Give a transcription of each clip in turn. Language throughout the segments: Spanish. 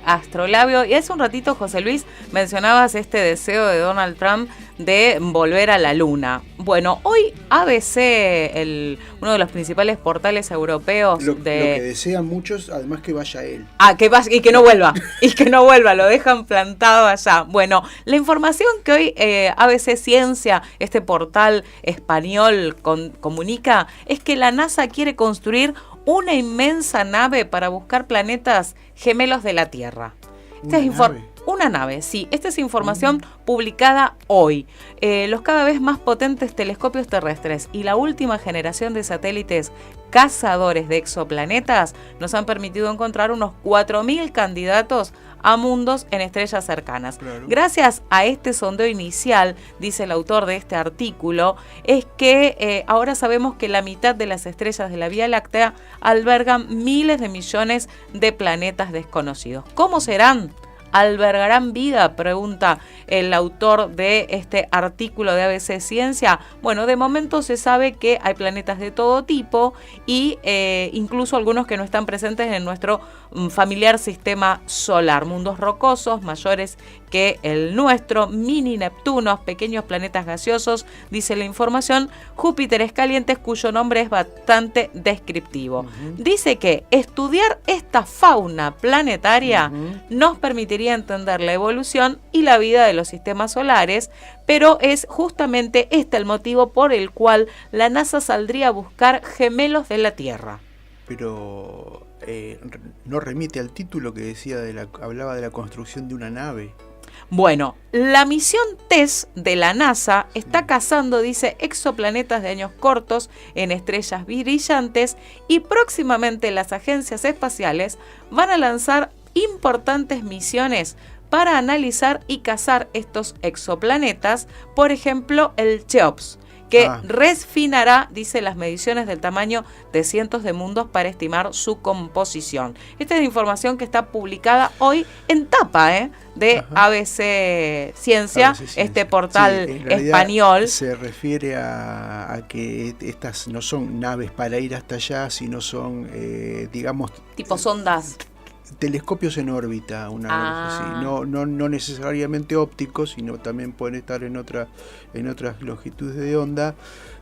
astrolabio. Y hace un ratito, José Luis, mencionabas este deseo de Donald Trump de volver a la luna. Bueno, hoy ABC, uno de los principales portales europeos lo que desean muchos, además que vaya él. Que vaya y que no vuelva, lo dejan plantado allá. Bueno, la información que hoy ABC Ciencia, este portal español, comunica, es que la NASA quiere construir una inmensa nave para buscar planetas gemelos de la Tierra. Una nave, sí. Esta es información publicada hoy. Los cada vez más potentes telescopios terrestres y la última generación de satélites cazadores de exoplanetas nos han permitido encontrar unos 4.000 candidatos a mundos en estrellas cercanas. Claro. Gracias a este sondeo inicial, dice el autor de este artículo, es que ahora sabemos que la mitad de las estrellas de la Vía Láctea albergan miles de millones de planetas desconocidos. ¿Cómo serán? ¿Albergarán vida?, pregunta el autor de este artículo de ABC Ciencia. Bueno, de momento se sabe que hay planetas de todo tipo y incluso algunos que no están presentes en nuestro familiar sistema solar. Mundos rocosos mayores que el nuestro, mini Neptunos, pequeños planetas gaseosos, dice la información, Júpiteres calientes cuyo nombre es bastante descriptivo. Dice que estudiar esta fauna planetaria nos permitiría entender la evolución y la vida de los sistemas solares, pero es justamente este el motivo por el cual la NASA saldría a buscar gemelos de la Tierra. Pero no remite al título que decía hablaba de la construcción de una nave. Bueno, la misión TESS de la NASA está cazando, dice, exoplanetas de años cortos en estrellas brillantes y próximamente las agencias espaciales van a lanzar importantes misiones para analizar y cazar estos exoplanetas, por ejemplo el Cheops, que refinará, dice, las mediciones del tamaño de cientos de mundos para estimar su composición. Esta es la información que está publicada hoy en tapa de ABC Ciencia, este portal español. Se refiere a que estas no son naves para ir hasta allá, sino son, digamos... tipo sondas. Telescopios en órbita, así. No necesariamente ópticos, sino también pueden estar en otras longitudes de onda.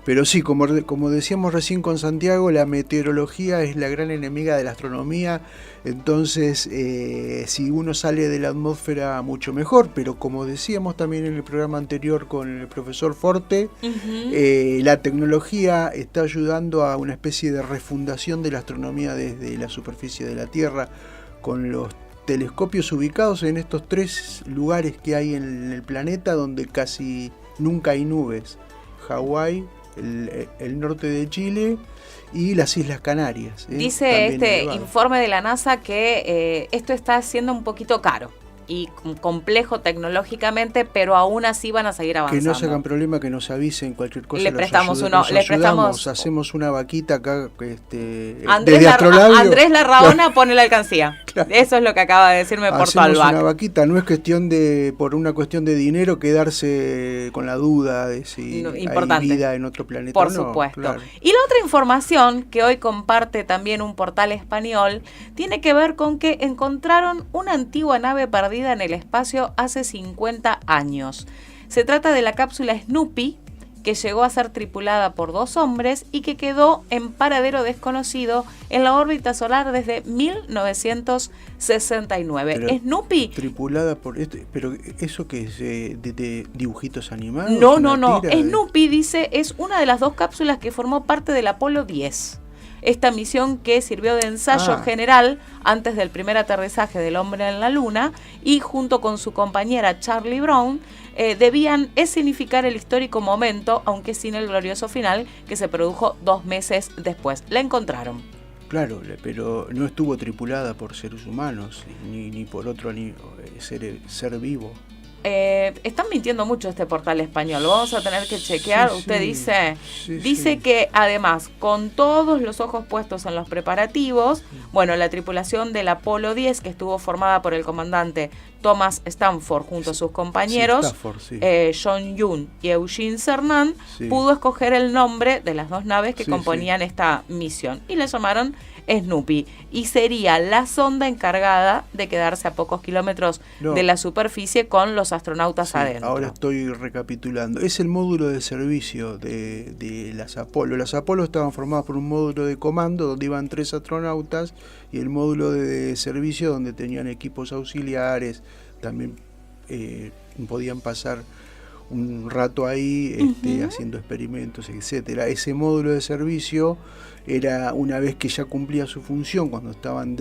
Pero sí, como decíamos recién con Santiago, la meteorología es la gran enemiga de la astronomía. Entonces, si uno sale de la atmósfera, mucho mejor. Pero como decíamos también en el programa anterior con el profesor Forte, la tecnología está ayudando a una especie de refundación de la astronomía desde la superficie de la Tierra, con los telescopios ubicados en estos 3 lugares que hay en el planeta donde casi nunca hay nubes: Hawái, el norte de Chile y las Islas Canarias. Dice este informe de la NASA que esto está siendo un poquito caro y complejo tecnológicamente, pero aún así van a seguir avanzando. Que no se hagan problema, que nos avisen cualquier cosa. Le prestamos hacemos una vaquita acá, Andrés Larraona pone la alcancía. Claro. Eso es lo que acaba de decirme por Talbac. Hacemos una vaquita, no es cuestión por una cuestión de dinero quedarse con la duda de si hay vida en otro planeta. Por supuesto. Claro. Y la otra información que hoy comparte también un portal español tiene que ver con que encontraron una antigua nave perdida en el espacio hace 50 años. Se trata de la cápsula Snoopy, que llegó a ser tripulada por 2 hombres y que quedó en paradero desconocido en la órbita solar desde 1969. Pero Snoopy... Tripulada por... ¿Pero eso qué es? ¿De dibujitos animados? No. Snoopy, dice, es una de las 2 cápsulas que formó parte del Apolo 10. Esta misión que sirvió de ensayo general antes del primer aterrizaje del hombre en la Luna y junto con su compañera Charlie Brown debían escenificar el histórico momento, aunque sin el glorioso final que se produjo 2 meses después. La encontraron. Claro, pero no estuvo tripulada por seres humanos ni por otro ser vivo. Están mintiendo mucho este portal español, lo vamos a tener que chequear. Usted dice que además, con todos los ojos puestos en los preparativos, bueno, la tripulación del Apolo 10, que estuvo formada por el comandante Thomas Stanford junto a sus compañeros, John Young y Eugene Cernan, pudo escoger el nombre de las 2 naves que componían esta misión y la llamaron Snoopy, y sería la sonda encargada de quedarse a pocos kilómetros de la superficie con los astronautas adentro. Ahora estoy recapitulando. Es el módulo de servicio de las Apolo. Las Apolo estaban formadas por un módulo de comando donde iban 3 astronautas y el módulo de servicio donde tenían equipos auxiliares, también podían pasar un rato ahí haciendo experimentos, etcétera. Ese módulo de servicio era, una vez que ya cumplía su función, cuando estaban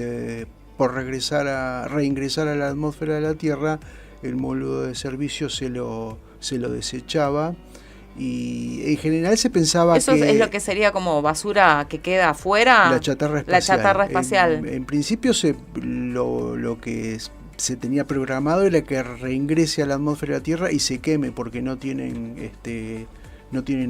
por reingresar a la atmósfera de la Tierra, el módulo de servicio se lo desechaba, y en general se pensaba ¿Eso que... es lo que sería como basura que queda afuera? La chatarra espacial. La chatarra espacial. En principio lo que se tenía programado era que reingrese a la atmósfera de la Tierra y se queme, porque no tienen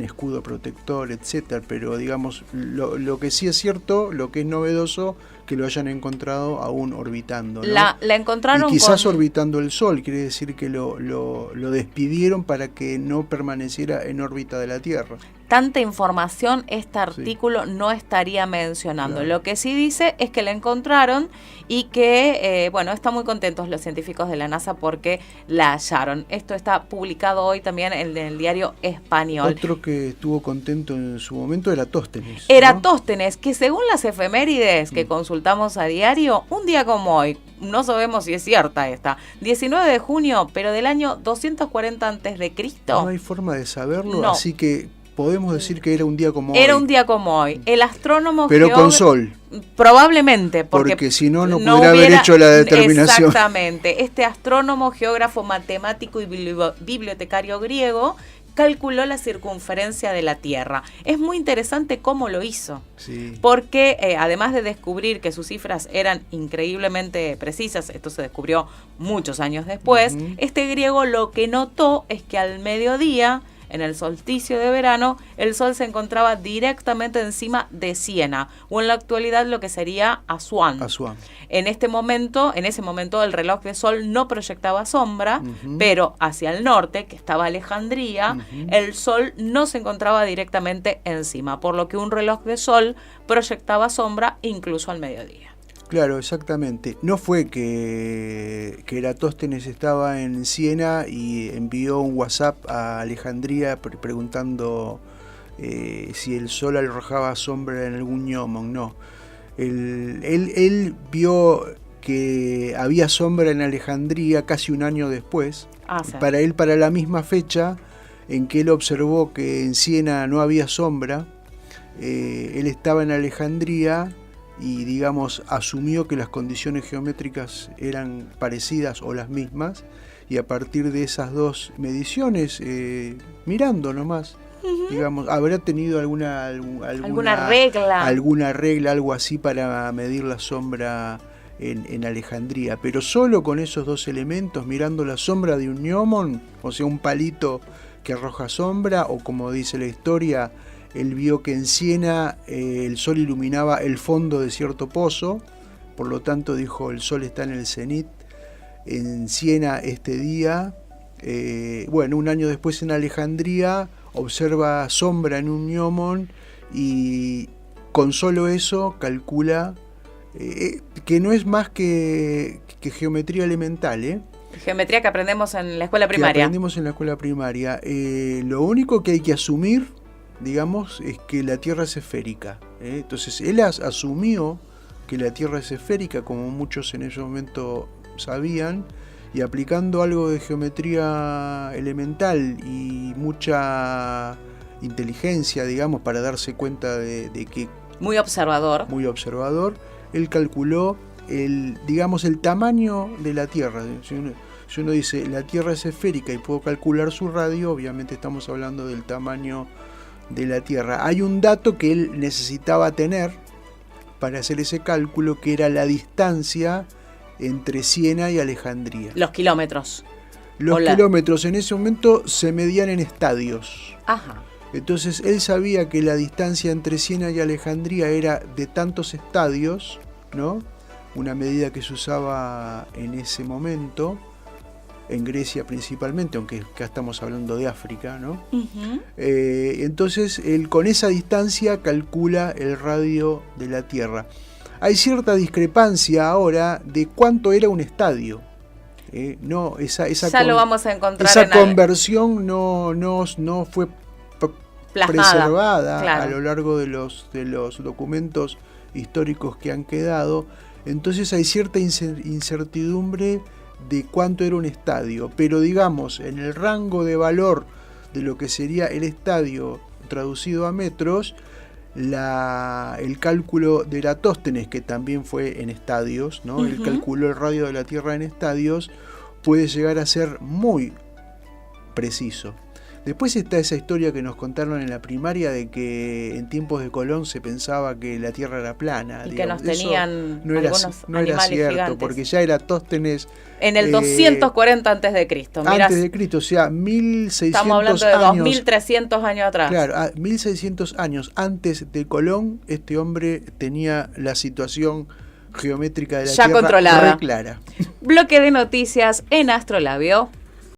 escudo protector, etcétera. Pero digamos, lo que sí es cierto, lo que es novedoso, que lo hayan encontrado aún orbitando, ¿no? La encontraron, y quizás orbitando el Sol, quiere decir que lo despidieron para que no permaneciera en órbita de la Tierra. Tanta información este artículo no estaría mencionando. Claro. Lo que sí dice es que la encontraron y que, están muy contentos los científicos de la NASA porque la hallaron. Esto está publicado hoy también en el diario Español. Otro que estuvo contento en su momento era Eratosthenes. Eratosthenes, que según las efemérides que consultamos a diario, un día como hoy, no sabemos si es cierta esta, 19 de junio, pero del año 240 a.C. No hay forma de saberlo, no. Así que podemos decir que era un día como hoy. Era un día como hoy. El astrónomo... Pero con sol. Probablemente, porque si no pudiera haber hecho la determinación. Exactamente. Este astrónomo, geógrafo, matemático y bibliotecario griego calculó la circunferencia de la Tierra. Es muy interesante cómo lo hizo. Sí. Porque además de descubrir que sus cifras eran increíblemente precisas, esto se descubrió muchos años después, este griego lo que notó es que al mediodía, en el solsticio de verano, el Sol se encontraba directamente encima de Siena, o en la actualidad lo que sería Asuán. En ese momento el reloj de Sol no proyectaba sombra, pero hacia el norte, que estaba Alejandría, el Sol no se encontraba directamente encima, por lo que un reloj de Sol proyectaba sombra incluso al mediodía. Claro, exactamente. No fue que Eratosthenes estaba en Siena y envió un WhatsApp a Alejandría preguntando si el Sol arrojaba sombra en algún gnomon, no. Él vio que había sombra en Alejandría casi un año después. Sí. Para la misma fecha en que él observó que en Siena no había sombra, él estaba en Alejandría y, digamos, asumió que las condiciones geométricas eran parecidas o las mismas, y a partir de esas dos mediciones, mirando nomás, digamos, habrá tenido alguna regla, algo así, para medir la sombra en Alejandría, pero solo con esos dos elementos, mirando la sombra de un gnomon, o sea, un palito que arroja sombra, o como dice la historia, él vio que en Siena el sol iluminaba el fondo de cierto pozo, por lo tanto dijo, el sol está en el cenit en Siena este día. Un año después en Alejandría observa sombra en un gnomon y con solo eso calcula que no es más que geometría elemental, Geometría que aprendemos en la escuela primaria. Lo único que hay que asumir, digamos, es que la Tierra es esférica. Entonces él asumió que la Tierra es esférica, como muchos en ese momento sabían, y aplicando algo de geometría elemental y mucha inteligencia, digamos, para darse cuenta de que... Muy observador, él calculó el tamaño de la Tierra. Si uno dice, la Tierra es esférica y puedo calcular su radio, obviamente estamos hablando del tamaño de la Tierra. Hay un dato que él necesitaba tener para hacer ese cálculo, que era la distancia entre Siena y Alejandría. Los kilómetros. Los kilómetros en ese momento se medían en estadios. Ajá. Entonces él sabía que la distancia entre Siena y Alejandría era de tantos estadios, ¿no? Una medida que se usaba en ese momento, en Grecia principalmente, aunque acá estamos hablando de África, ¿no? Entonces él con esa distancia calcula el radio de la Tierra. Hay cierta discrepancia ahora de cuánto era un estadio. No, ya lo vamos a encontrar. Esa conversión no fue plasmada, preservada, claro, a lo largo de los documentos históricos que han quedado. Entonces hay cierta incertidumbre de cuánto era un estadio, pero digamos, en el rango de valor de lo que sería el estadio traducido a metros, el cálculo de Eratóstenes, que también fue en estadios, ¿no? Él calculó el radio de la Tierra en estadios, puede llegar a ser muy preciso. Después está esa historia que nos contaron en la primaria de que en tiempos de Colón se pensaba que la Tierra era plana. Y digamos. que nos tenían no era cierto, gigantes. porque ya Eratóstenes... En el 240 antes de Cristo. Antes de Cristo, o sea, 1600 estamos hablando de 2300 años atrás. Claro, 1600 años antes de Colón, este hombre tenía la situación geométrica de la ya Tierra controlada, re clara. Bloque de noticias en Astrolabio.